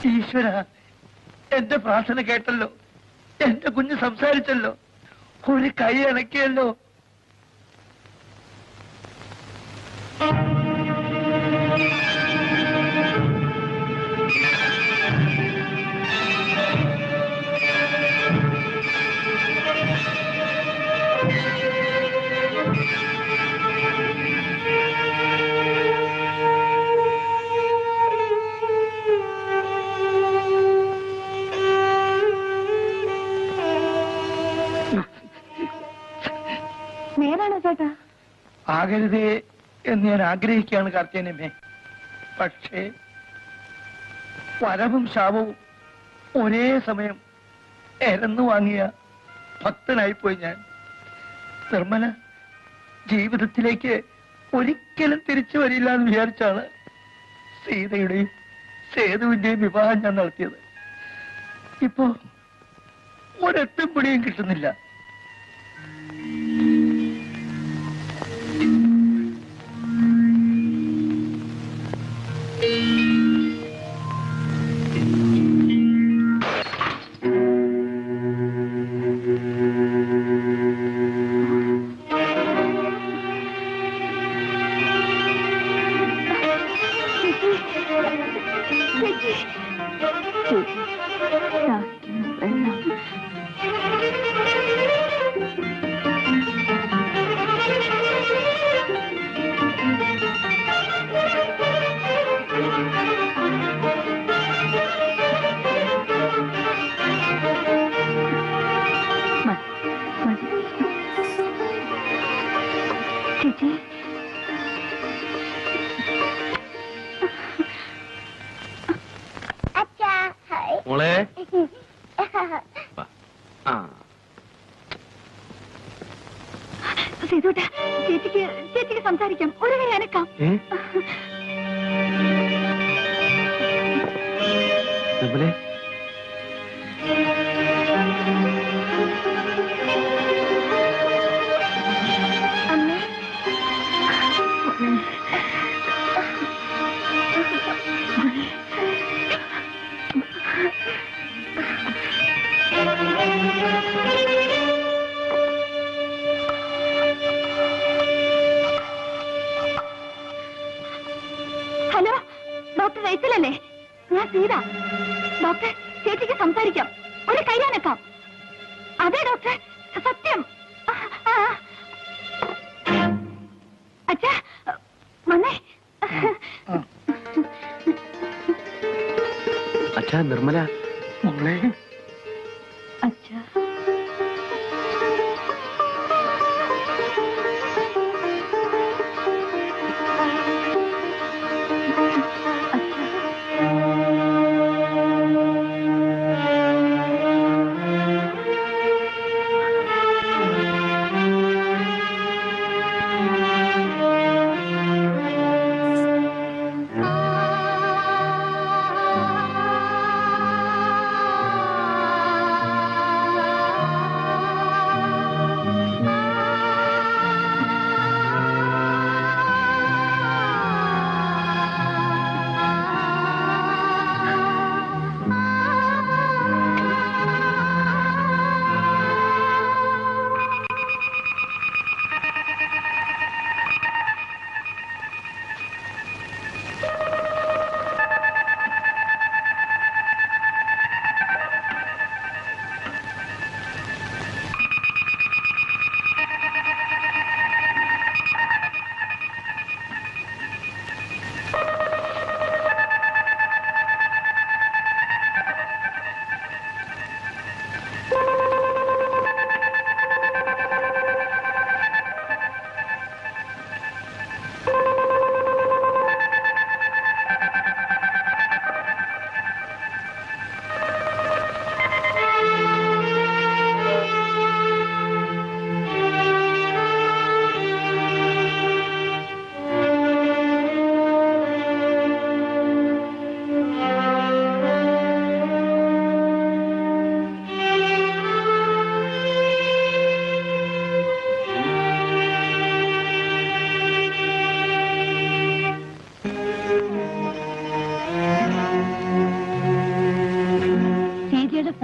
ഈശ്വര, എന്റെ പ്രാർത്ഥന കേട്ടല്ലോ, എന്റെ കുഞ്ഞ് സംസാരിച്ചല്ലോ, ഒരു കൈ അണക്കിയല്ലോ. നേരാണോ ചേട്ടാ? ആകരുതേ എന്ന് ഞാൻ ആഗ്രഹിക്കുകയാണ് കാർത്തിയനമ്മേ. പക്ഷേ വരവും ശാപവും ഒരേ സമയം എരന്നു വാങ്ങിയ ഭക്തനായിപ്പോയി ഞാൻ. നിർമ്മല ജീവിതത്തിലേക്ക് ഒരിക്കലും തിരിച്ചു വരില്ല എന്ന് വിചാരിച്ചാണ് സീതയുടെയും സേതുവിന്റെയും വിവാഹം ഞാൻ നടത്തിയത്. ഇപ്പോ ഒരെത്തും പിടിയും കിട്ടുന്നില്ല. മോളെ സീതൂട്ടാ, ചേച്ചിക്ക് സംസാരിക്കാം. ഒരു കൈ അനക്കാം. Hello, doctor റൈസലല്ലേ? ഞാൻ സീത. ഡോക്ടർ, ചേച്ചിക്ക് സംസാരിക്കാം. ഒരു കൈ അനക്കാം. അതെ ഡോക്ടർ, സത്യം. അച്ഛാ വന്നേ. അച്ഛാ, നിർമ്മല മോളെ. അച്ഛാ,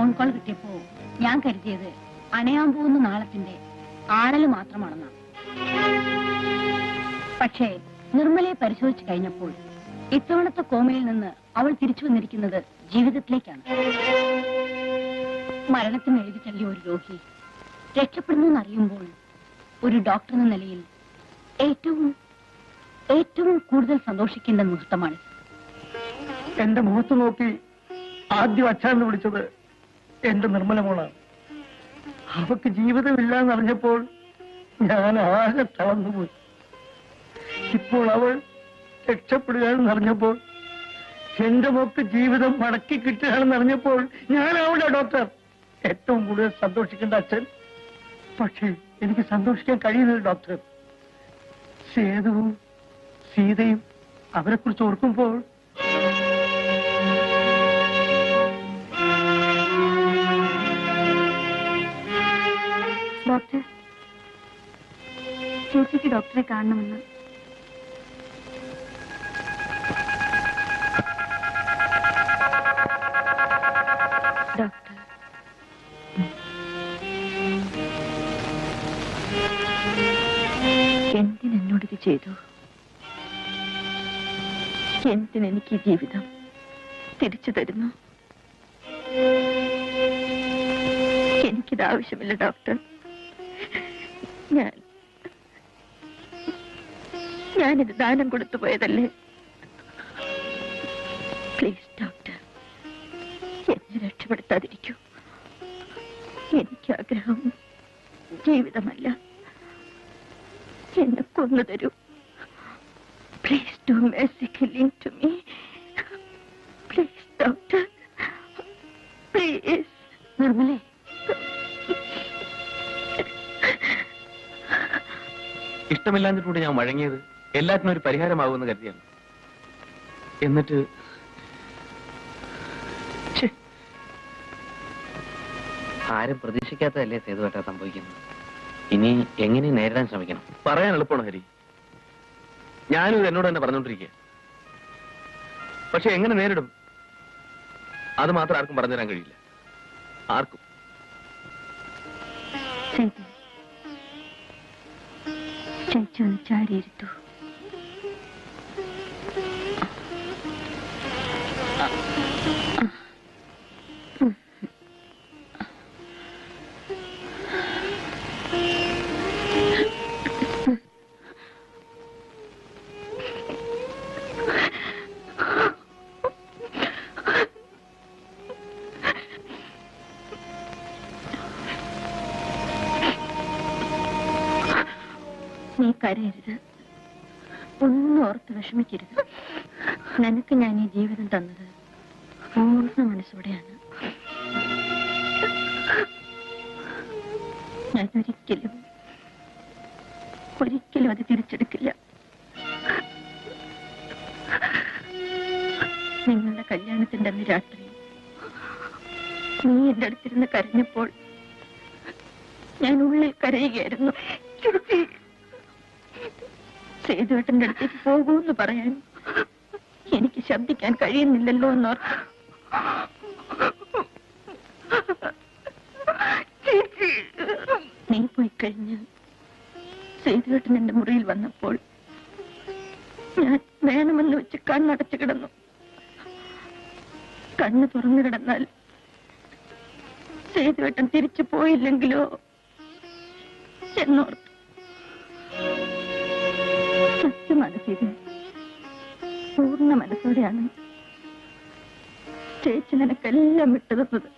ഫോൺ കോൾ കിട്ടിയപ്പോ ഞാൻ കരുതിയത് അണയാൻ പോകുന്ന നാളത്തിന്റെ ആഴല് മാത്രമാണെന്നാണ്. പക്ഷേ നിർമ്മലയെ പരിശോധിച്ചു കഴിഞ്ഞപ്പോൾ ഇത്തവണത്തെ കോമയിൽ നിന്ന് അവൾ തിരിച്ചു വന്നിരിക്കുന്നത് ജീവിതത്തിലേക്കാണ്. മരണത്തിന് എഴുതി തള്ളിയ ഒരു രോഗി രക്ഷപ്പെടുന്നു അറിയുമ്പോൾ ഒരു ഡോക്ടർ എന്ന നിലയിൽ ഏറ്റവും കൂടുതൽ സന്തോഷിക്കേണ്ട മുഹൂർത്തമാണ്. എന്റെ മുഖത്ത് നോക്കി ആദ്യം അച്ഛാന്ന് വിളിച്ചത് എന്റെ നിർമ്മല മോളാണ്. അവക്ക് ജീവിതമില്ല എന്നറിഞ്ഞപ്പോൾ ഞാൻ ആകെ തളർന്നുപോയി. ഇപ്പോൾ അവൾ രക്ഷപ്പെടുകയാണെന്ന് അറിഞ്ഞപ്പോൾ, എന്റെ മോക്ക് ജീവിതം മടക്കി കിട്ടുകയാണെന്ന് അറിഞ്ഞപ്പോൾ ഞാനാവില്ല ഡോക്ടർ ഏറ്റവും കൂടുതൽ സന്തോഷിക്കേണ്ട അച്ഛൻ. പക്ഷേ എനിക്ക് സന്തോഷിക്കാൻ കഴിയുന്നില്ല ഡോക്ടർ. സേതുവും സീതയും അവരെ കുറിച്ച് ഓർക്കുമ്പോൾ ഡോക്ടർ, ചേച്ചിക്ക് ഡോക്ടറെ കാണണമെന്ന്. ഡോക്ടർ, എന്തിനെന്നോടിത് ചെയ്തു? എന്തിനെനിക്ക് ജീവിതം തിരിച്ചു തരുന്നു? എനിക്കിത് ആവശ്യമില്ല ഡോക്ടർ. ഞാനിത് ദാനം കൊടുത്തു പോയതല്ലേ. പ്ലീസ് ഡോക്ടർ, എന്നെ രക്ഷപ്പെടുത്താതിരിക്കൂ. എനിക്ക് ആഗ്രഹം ജീവിതമല്ല, എന്നെ കൊന്നു തരൂ. Please do mercy killing to me. Please doctor, please. നിർമ്മലേ, ഇഷ്ടമില്ലാഞ്ഞിട്ടൂടെ ഞാൻ വഴങ്ങിയത് എല്ലാത്തിനും ഒരു പരിഹാരമാകുമെന്ന് കരുതിയാണ്. എന്നിട്ട് ആരും പ്രതീക്ഷിക്കാത്തതല്ലേ സേതുവേട്ട സംഭവിക്കുന്നത്. ഇനി എങ്ങനെ നേരിടാൻ ശ്രമിക്കണം? പറയാൻ എളുപ്പമാണ് ഹരി. ഞാനും ഇത് എന്നോട് തന്നെ പറഞ്ഞുകൊണ്ടിരിക്കുക. പക്ഷെ എങ്ങനെ നേരിടും അത് മാത്രം ആർക്കും പറഞ്ഞുതരാൻ കഴിയില്ല. ആർക്കും. ചേച്ചി ഒന്ന് ചാരിയിരുത്തു. നീ കരയരുത്, ഒന്നും ഓർത്ത് വിഷമിക്കരുത്. നിനക്ക് ഞാൻ ഈ ജീവിതം തന്നത് പൂർണ്ണ മനസ്സോടെയാണ്. ഞാൻ ഒരിക്കലും അത് തിരിച്ചെടുക്കില്ല. നിങ്ങളുടെ കല്യാണത്തിന്റെ അന്ന് രാത്രി നീ എന്റെ അടുത്തിരുന്ന് കരഞ്ഞപ്പോൾ ഞാൻ ഉള്ളിൽ കരയുകയായിരുന്നു. സേതുവേട്ടന്റെ അടുത്തേക്ക് പോകൂന്ന് പറയാൻ എനിക്ക് ശബ്ദിക്കാൻ കഴിയുന്നില്ലല്ലോ എന്നോർത്ത് നീ പോയി കഴിഞ്ഞ് സേതുവേട്ടൻ എന്റെ മുറിയിൽ വന്നപ്പോൾ ഞാൻ വേണമെന്ന് വെച്ച് കണ്ണടച്ചു കിടന്നു. കണ്ണ് തുറന്നു കിടന്നാൽ സേതുവേട്ടൻ തിരിച്ചു പോയില്ലെങ്കിലോ എന്നോർത്തു. സത്യമാണ് സീത, പൂർണ്ണ മനസ്സോടെയാണ് ചേച്ചി നിനക്കെല്ലാം വിട്ടുതന്നത്.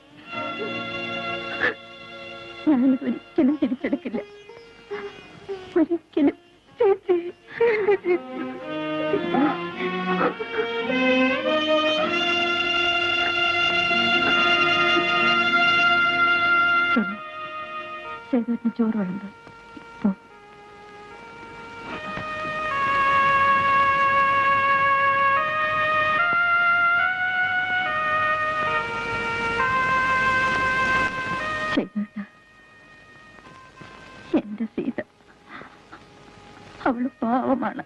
ഞാനിത് ഒരിക്കലും തിരിച്ചെടുക്കില്ല, ഒരിക്കലും. ചേച്ചി സേതുവേട്ടന് ചോറ് വേണ്ട. എന്റെ സീത അവള് പാവമാണ്,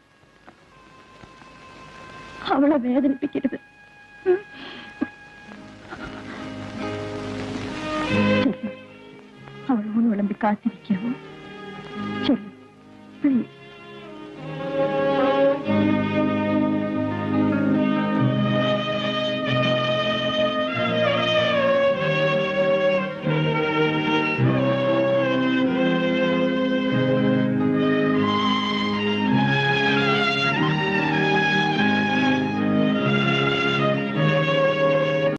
അവളെ വേദനിപ്പിക്കരുത്. കാത്തിരിക്കാവൂ. ചെല്ലു പ്ലീസ്.